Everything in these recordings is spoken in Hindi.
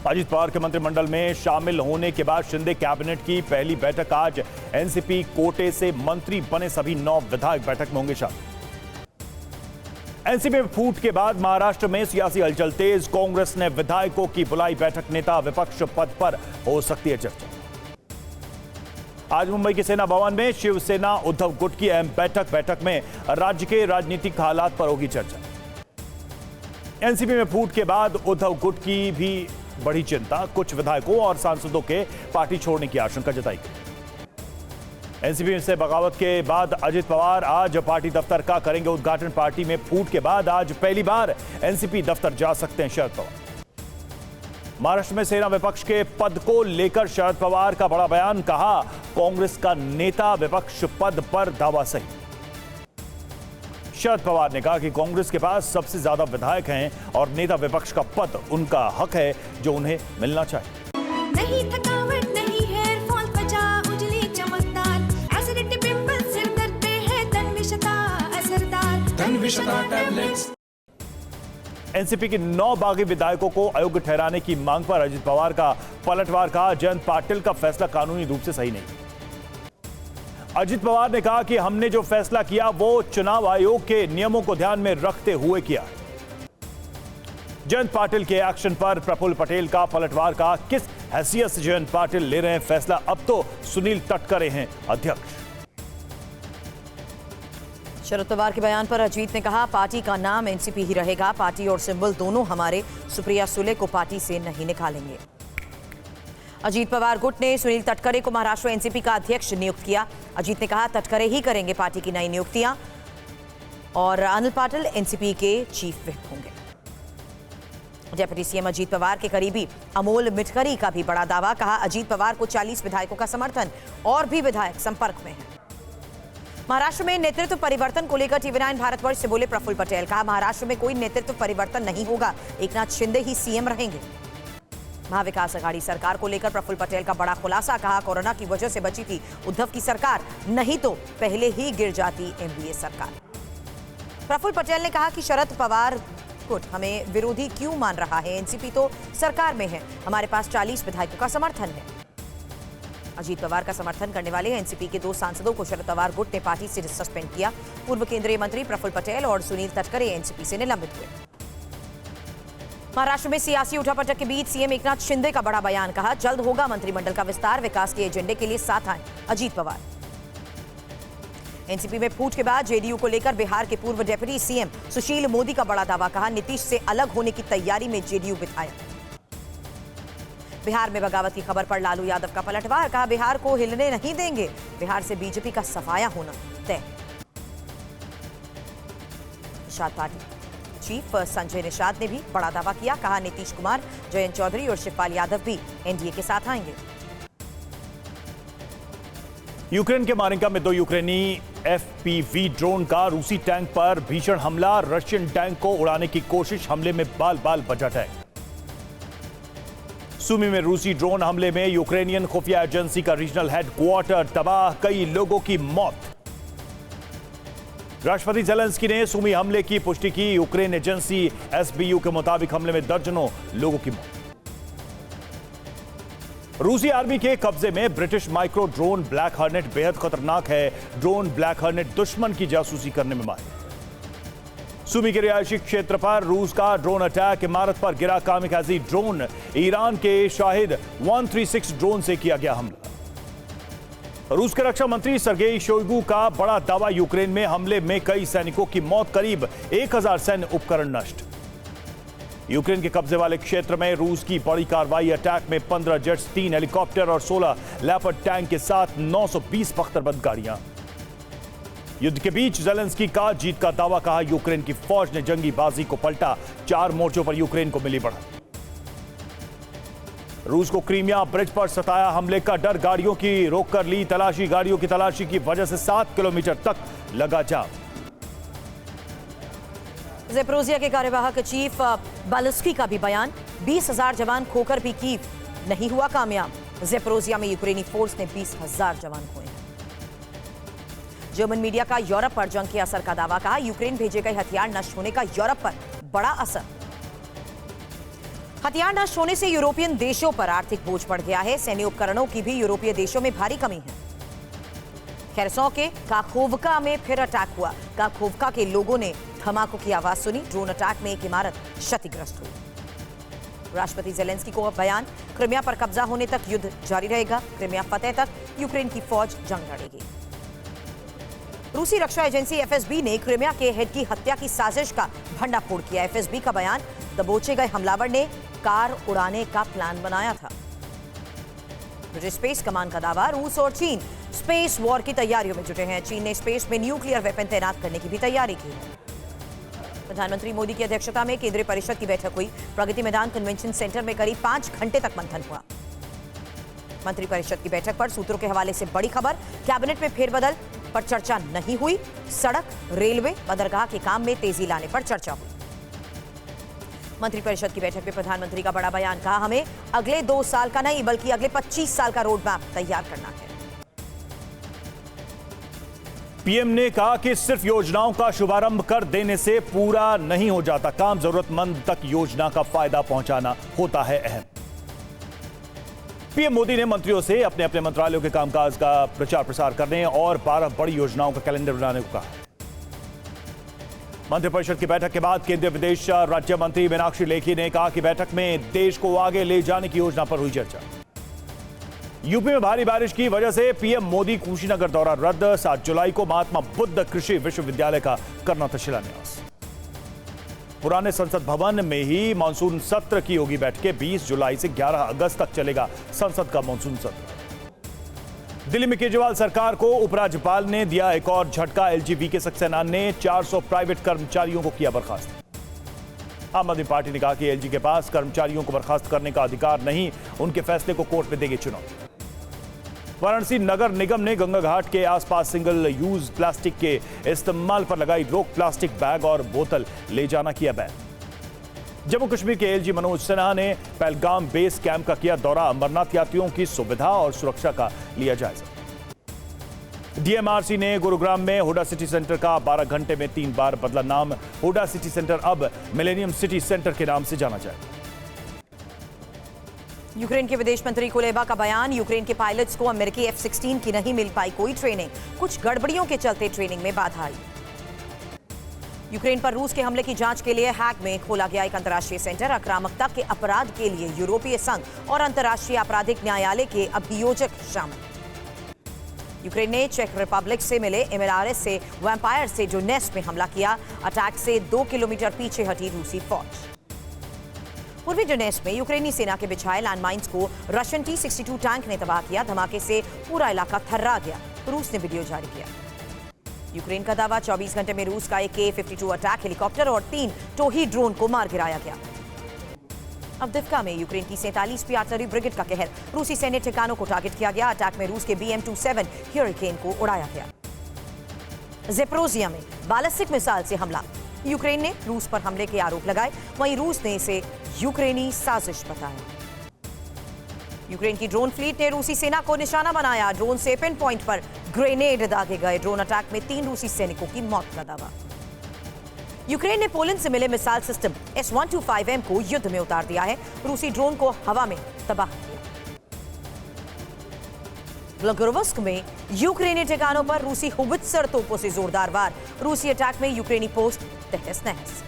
अजित पवार के मंत्रिमंडल में शामिल होने के बाद शिंदे कैबिनेट की पहली बैठक आज। एनसीपी कोटे से मंत्री बने सभी 9 विधायक बैठक में होंगे शामिल। एनसीपी में फूट के बाद महाराष्ट्र में सियासी हलचल तेज। कांग्रेस ने विधायकों की बुलाई बैठक, नेता विपक्ष पद पर हो सकती है चर्चा। आज मुंबई के सेना भवन में शिवसेना उद्धव गुट की अहम बैठक में राज्य के राजनीतिक हालात पर होगी चर्चा। एनसीपी में फूट के बाद उद्धव गुट की भी बड़ी चिंता, कुछ विधायकों और सांसदों के पार्टी छोड़ने की आशंका जताई गई। एनसीपी से बगावत के बाद अजित पवार आज पार्टी दफ्तर का करेंगे उद्घाटन। पार्टी में फूट के बाद आज पहली बार एनसीपी दफ्तर जा सकते हैं शरद पवार। महाराष्ट्र में सेना विपक्ष के पद को लेकर शरद पवार का बड़ा बयान, कहा कांग्रेस का नेता विपक्ष पद पर दावा सही। शरद पवार ने कहा कि कांग्रेस के पास सबसे ज्यादा विधायक हैं और नेता विपक्ष का पद उनका हक है जो उन्हें मिलना चाहिए। नहीं थकावट, नहीं हेयर फॉल, त्वचा उजली चमकदार, एसिडिटी, पिंपल, सिर दर्द पे है तन्विशता असरदार, तन्विशता टैबलेट्स। एनसीपी के 9 बागी विधायकों को अयोग्य ठहराने की मांग पर अजित पवार का पलटवार, कहा जयंत पाटिल का फैसला कानूनी रूप से सही नहीं। अजित पवार ने कहा कि हमने जो फैसला किया वो चुनाव आयोग के नियमों को ध्यान में रखते हुए किया। जयंत पाटिल के एक्शन पर प्रफुल्ल पटेल का पलटवार, का किस हैसियत से जयंत पाटिल ले रहे हैं फैसला, अब तो सुनील तटकरे हैं अध्यक्ष। शरद पवार के बयान पर अजीत ने कहा पार्टी का नाम एनसीपी ही रहेगा, पार्टी और सिंबल दोनों हमारे, सुप्रिया सुले को पार्टी से नहीं निकालेंगे। अजीत पवार गुट ने सुनील तटकरे को महाराष्ट्र एनसीपी का अध्यक्ष नियुक्त किया। अजीत ने कहा तटकरे ही करेंगे पार्टी की नई नियुक्तियां और अनिल पाटिल एनसीपी के चीफ व्हिप होंगे। डिप्टी सीएम अजीत पवार के करीबी अमोल मिटकरी का भी बड़ा दावा, कहा अजीत पवार को 40 विधायकों का समर्थन और भी विधायक संपर्क में हैं। महाराष्ट्र में नेतृत्व परिवर्तन को लेकर टीवी9 भारतवर्ष से बोले प्रफुल्ल पटेल, कहा महाराष्ट्र में कोई नेतृत्व परिवर्तन नहीं होगा, एकनाथ शिंदे ही सीएम रहेंगे। महाविकास आघाड़ी सरकार को लेकर प्रफुल्ल पटेल का बड़ा खुलासा, कहा कोरोना की वजह से बची थी उद्धव की सरकार, नहीं तो पहले ही गिर जाती एनडीए सरकार। प्रफुल्ल पटेल ने कहा कि शरद पवार गुट हमें विरोधी क्यों मान रहा है, एनसीपी तो सरकार में है, हमारे पास 40 विधायकों का समर्थन है। अजीत पवार का समर्थन करने वाले एनसीपी के 2 सांसदों को शरद पवार गुट ने पार्टी से सस्पेंड किया। पूर्व केंद्रीय मंत्री प्रफुल्ल पटेल और सुनील तटकरे एनसीपी से निलंबित हुए। महाराष्ट्र में सियासी उठापटक के बीच सीएम एकनाथ शिंदे का बड़ा बयान, कहा जल्द होगा मंत्रिमंडल का विस्तार, विकास के एजेंडे के लिए साथ आए अजीत पवार। एनसीपी में फूट के बाद जेडीयू को लेकर बिहार के पूर्व डिप्टी सीएम सुशील मोदी का बड़ा दावा, कहा नीतीश से अलग होने की तैयारी में जेडीयू विधायक। बिहार में बगावत की खबर पर लालू यादव का पलटवार, कहा बिहार को हिलने नहीं देंगे, बिहार से बीजेपी का सफाया होना तय। निषाद पार्टी चीफ संजय निषाद ने भी बड़ा दावा किया, कहा नीतीश कुमार, जयंत चौधरी और शिवपाल यादव भी एनडीए के साथ आएंगे। यूक्रेन के मारिंका में 2 यूक्रेनी एफपीवी ड्रोन का रूसी टैंक पर भीषण हमला, रशियन टैंक को उड़ाने की कोशिश, हमले में बाल बचा टैंक। सुमी में रूसी ड्रोन हमले में यूक्रेनियन खुफिया एजेंसी का रीजनल हेडक्वार्टर तबाह, कई लोगों की मौत। राष्ट्रपति ज़ेलेंस्की ने सुमी हमले की पुष्टि की। यूक्रेन एजेंसी एसबीयू के मुताबिक हमले में दर्जनों लोगों की मौत। रूसी आर्मी के कब्जे में British micro drone black hornet बेहद खतरनाक है। ड्रोन ब्लैक हॉर्नेट दुश्मन की जासूसी करने में माहिर। सुमी के रिहायशी क्षेत्र पर रूस का ड्रोन अटैक, इमारत पर गिरा कामिकाजी ड्रोन। ईरान के शाहिद 136 ड्रोन से किया गया हमला। रूस के रक्षा मंत्री सर्गेई शोइगु का बड़ा दावा, यूक्रेन में हमले में कई सैनिकों की मौत, करीब 1000 सैन्य उपकरण नष्ट। यूक्रेन के कब्जे वाले क्षेत्र में रूस की बड़ी कार्रवाई, अटैक में 15 जेट्स, 3 हेलीकॉप्टर और 16 लेपर्ड टैंक के साथ 920 बख्तरबंद गाड़ियां। युद्ध के बीच ज़ेलेंस्की का जीत का दावा, कहा यूक्रेन की फौज ने जंगी बाजी को पलटा, 4 मोर्चों पर यूक्रेन को मिली बढ़त। रूस को क्रीमिया ब्रिज पर सताया, हमले का डर, गाड़ियों की रोक कर ली तलाशी, गाड़ियों की तलाशी की वजह से 7 किलोमीटर तक लगा जाम। ज़ेपोरिज़िया के कार्यवाहक चीफ बालुस्की का भी बयान, 20,000 जवान खोकर भी कीव नहीं हुआ कामयाब। ज़ेपोरिज़िया में यूक्रेनी फोर्स ने 20,000 जवान खोए। जर्मन मीडिया का यूरोप पर जंग के असर का दावा, कहा यूक्रेन भेजे गए हथियार नष्ट होने का यूरोप पर बड़ा असर। हथियार नष्ट होने से यूरोपियन देशों पर आर्थिक बोझ बढ़ गया है। सैन्य उपकरणों की भी यूरोपीय देशों में भारी कमी है। खेरसों के काखोवका में फिर अटैक हुआ। काखोवका के लोगों ने धमाकों की आवाज सुनी। ड्रोन अटैक में एक इमारत क्षतिग्रस्त हुई। राष्ट्रपति जेलेंस्की को अब बयान, क्रिमिया पर कब्जा होने तक युद्ध जारी रहेगा। क्रिमिया फतेह तक यूक्रेन की फौज जंग लड़ेगी। रूसी रक्षा एजेंसी एफएसबी ने क्रिमिया के हेड की हत्या की साजिश का भंडाफोड़ किया। एफएसबी का बयान, दबोचे गए हमलावर ने कार उड़ाने का प्लान बनाया था। ब्रिटिश स्पेस कमांड का दावा, रूस और चीन स्पेस वॉर की तैयारियों में जुटे हैं। चीन ने स्पेस में न्यूक्लियर वेपन तैनात करने की भी तैयारी की है। प्रधानमंत्री मोदी की अध्यक्षता में केंद्रीय परिषद की बैठक हुई। प्रगति मैदान कन्वेंशन सेंटर में करीब 5 घंटे तक मंथन हुआ। मंत्रिपरिषद की बैठक पर सूत्रों के हवाले से बड़ी खबर, कैबिनेट में फेरबदल पर चर्चा नहीं हुई। सड़क, रेलवे, बंदरगाह के काम में तेजी लाने पर चर्चा हुई। मंत्रिपरिषद की बैठक में प्रधानमंत्री का बड़ा बयान, कहा हमें अगले 2 साल का नहीं बल्कि अगले 25 साल का रोड मैप तैयार करना है। पीएम ने कहा कि सिर्फ योजनाओं का शुभारंभ कर देने से पूरा नहीं हो जाता, काम जरूरतमंद तक योजना का फायदा पहुंचाना होता है अहम। पीएम मोदी ने मंत्रियों से अपने अपने मंत्रालयों के कामकाज का प्रचार प्रसार करने और 12 बड़ी योजनाओं का कैलेंडर बनाने को कहा। मंत्रिपरिषद की बैठक के बाद केंद्रीय विदेश राज्य मंत्री मीनाक्षी लेखी ने कहा कि बैठक में देश को आगे ले जाने की योजना पर हुई चर्चा। यूपी में भारी बारिश की वजह से पीएम मोदी कुशीनगर दौरा रद्द। 7 जुलाई को महात्मा बुद्ध कृषि विश्वविद्यालय का करना था शिलान्यास। पुराने संसद भवन में ही मानसून सत्र की होगी बैठकें। 20 जुलाई से 11 अगस्त तक चलेगा संसद का मानसून सत्र। दिल्ली में केजरीवाल सरकार को उपराज्यपाल ने दिया एक और झटका। एलजीबीके सक्सेना ने 400 प्राइवेट कर्मचारियों को किया बर्खास्त। आम आदमी पार्टी ने कहा कि एलजी के पास कर्मचारियों को बर्खास्त करने का अधिकार नहीं, उनके फैसले को कोर्ट में देंगे चुनौती। वाराणसी नगर निगम ने गंगा घाट के आसपास सिंगल यूज प्लास्टिक के इस्तेमाल पर लगाई रोक। प्लास्टिक बैग और बोतल ले जाना किया बैन। जम्मू कश्मीर के एलजी मनोज सिन्हा ने पहलगाम बेस कैंप का किया दौरा। अमरनाथ यात्रियों की सुविधा और सुरक्षा का लिया जायजा। डीएमआरसी ने गुरुग्राम में हुडा सिटी सेंटर का 12 घंटे में 3 बार बदला नाम। हुडा सिटी सेंटर अब मिलेनियम सिटी सेंटर के नाम से जाना जाएगा। यूक्रेन के विदेश मंत्री कुलेबा का बयान, यूक्रेन के पायलट्स को अमेरिकी F-16 की नहीं मिल पाई कोई ट्रेनिंग। कुछ गड़बड़ियों के चलते ट्रेनिंग में बाधा आई। यूक्रेन पर रूस के हमले की जांच के लिए हैग में खोला गया एक अंतर्राष्ट्रीय सेंटर। आक्रामकता के अपराध के लिए यूरोपीय संघ और अंतर्राष्ट्रीय आपराधिक न्यायालय के अभियोजक शामिल। यूक्रेन ने चेक रिपब्लिक से मिले MLRS से वैम्पायर से जो नेस्ट में हमला किया। अटैक से 2 किलोमीटर पीछे हटी रूसी फौज। पूर्वी डोनेट्स्क में यूक्रेनी सेना के बिछाए लैंडमाइंस को रशियन T-62 टैंक ने तबाह किया। धमाके से पूरा इलाका थर्रा गया। रूस ने वीडियो जारी किया। यूक्रेन का दावा, 24 घंटे में रूस का एक K-52 अटैक हेलीकॉप्टर और 3 टोही ड्रोन को मार गिराया गया। अवदिव्का में यूक्रेन की 47वीं आर्टिलरी ब्रिगेड का कहर। रूसी सैन्य ठिकानों को टारगेट किया गया। अटैक में रूस के BM-27 हरिकेन को उड़ाया गया। ज़ेपोरिज़िया में बैलिस्टिक मिसाइल से हमला। यूक्रेन ने रूस पर हमले के आरोप लगाए, वहीं रूस ने इसे यूक्रेनी साजिश बताया। यूक्रेन की ड्रोन फ्लीट ने रूसी सेना को निशाना बनाया। ड्रोन से पिन पॉइंट पर ग्रेनेड दागे गए। ड्रोन अटैक में 3 रूसी सैनिकों की मौत का दावा। यूक्रेन ने पोलैंड से मिले मिसाइल सिस्टम S-125M को युद्ध में उतार दिया है। रूसी ड्रोन को हवा में तबाह किया। ब्लागोरोवस्क में यूक्रेनी ठिकानों पर रूसी होवित्जर तोपों से जोरदार वार। रूसी अटैक में यूक्रेनी पोस्ट तहस नहस।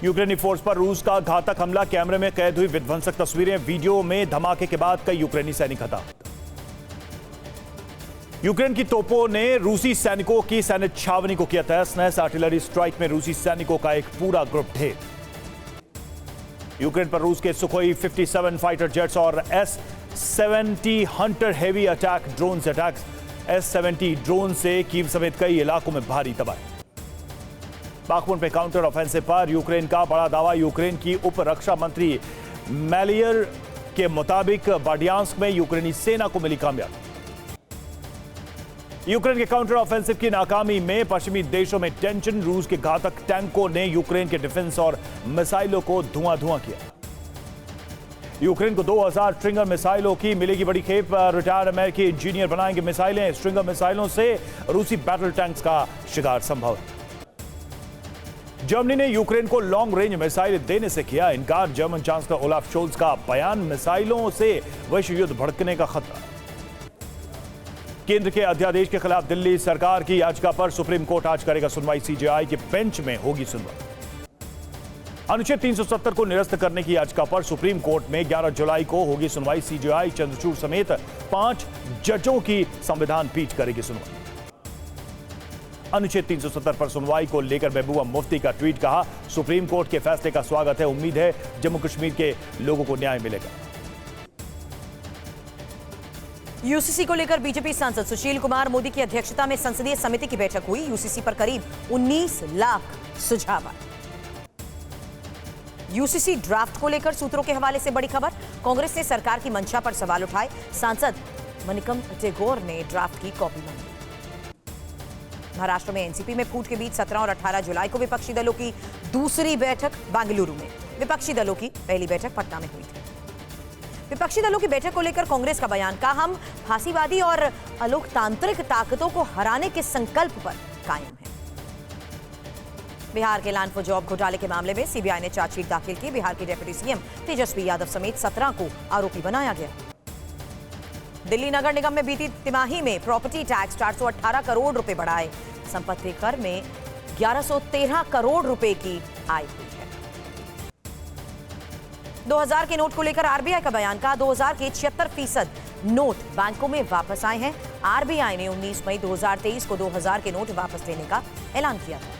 यूक्रेनी फोर्स पर रूस का घातक हमला। कैमरे में कैद हुई विध्वंसक तस्वीरें। वीडियो में धमाके के बाद कई यूक्रेनी सैनिक हताहत। यूक्रेन की तोपों ने रूसी सैनिकों की सैन्य छावनी को किया तहस नहस। आर्टिलरी स्ट्राइक में रूसी सैनिकों का एक पूरा ग्रुप ढेर। यूक्रेन पर रूस के सुखोई 57 फाइटर जेट्स और S-70 Hunter heavy attack drone से अटैक। S-70 ड्रोन से कीव समेत कई इलाकों में भारी तबाही। बाखमुंड में काउंटर ऑफेंसिव पर यूक्रेन का बड़ा दावा। यूक्रेन की उप रक्षा मंत्री मैलियर के मुताबिक बाडियांस्क में यूक्रेनी सेना को मिली कामयाबी। यूक्रेन के काउंटर ऑफेंसिव की नाकामी में पश्चिमी देशों में टेंशन। रूस के घातक टैंकों ने यूक्रेन के डिफेंस और मिसाइलों को धुआं किया। यूक्रेन को 2000 स्ट्रिंगर मिसाइलों की मिलेगी बड़ी खेप। रिटायर्ड अमेरिकी इंजीनियर बनाएंगे मिसाइलें। स्ट्रिंगर मिसाइलों से रूसी बैटल टैंक्स का शिकार संभव है। जर्मनी ने यूक्रेन को लॉन्ग रेंज मिसाइल देने से किया इनकार। जर्मन चांसलर ओलाफ शोल्ज का बयान, मिसाइलों से वैश्विक युद्ध भड़कने का खतरा। केंद्र के अध्यादेश के खिलाफ दिल्ली सरकार की याचिका पर सुप्रीम कोर्ट आज करेगा सुनवाई। सीजेआई के बेंच में होगी सुनवाई। अनुच्छेद 370 को निरस्त करने की याचिका पर सुप्रीम कोर्ट में 11 जुलाई को होगी सुनवाई। सीजेआई चंद्रचूड़ समेत 5 जजों की संविधान पीठ करेगी सुनवाई। अनुच्छेद 370 पर सुनवाई को लेकर महबूबा मुफ्ती का ट्वीट, कहा सुप्रीम कोर्ट के फैसले का स्वागत है, उम्मीद है जम्मू कश्मीर के लोगों को न्याय मिलेगा। यूसीसी को लेकर बीजेपी सांसद सुशील कुमार मोदी की अध्यक्षता में संसदीय समिति की बैठक हुई। यूसीसी पर करीब 19 लाख सुझाव आए। यूसीसी ड्राफ्ट को लेकर सूत्रों के हवाले से बड़ी खबर, कांग्रेस ने सरकार की मंशा पर सवाल उठाए। सांसद मनिकम टेगोर ने ड्राफ्ट की कॉपी मांगी। महाराष्ट्र में एनसीपी में फूट के बीच 17 और 18 जुलाई को विपक्षी दलों की दूसरी बैठक बेंगलुरु में। विपक्षी दलों की पहली बैठक पटना में हुई थी। विपक्षी दलों की बैठक को लेकर कांग्रेस का बयान, कहा हम फांसीवादी और अलोकतांत्रिक ताकतों को हराने के संकल्प पर कायम हैं। बिहार के लैंड फॉर जॉब घोटाले के मामले में सीबीआई ने चार्जशीट दाखिल की। बिहार के डिप्टी सीएम तेजस्वी यादव समेत 17 को आरोपी बनाया गया। दिल्ली नगर निगम में बीती तिमाही में प्रॉपर्टी टैक्स 418 करोड़ रुपए बढ़ाए। संपत्ति कर में 1113 करोड़ रुपए की आय हुई है। 2000 के नोट को लेकर आरबीआई का बयान, कहा 2000 के 76% नोट बैंकों में वापस आए हैं। आरबीआई ने 19 मई 2023 को 2000 के नोट वापस लेने का ऐलान किया था।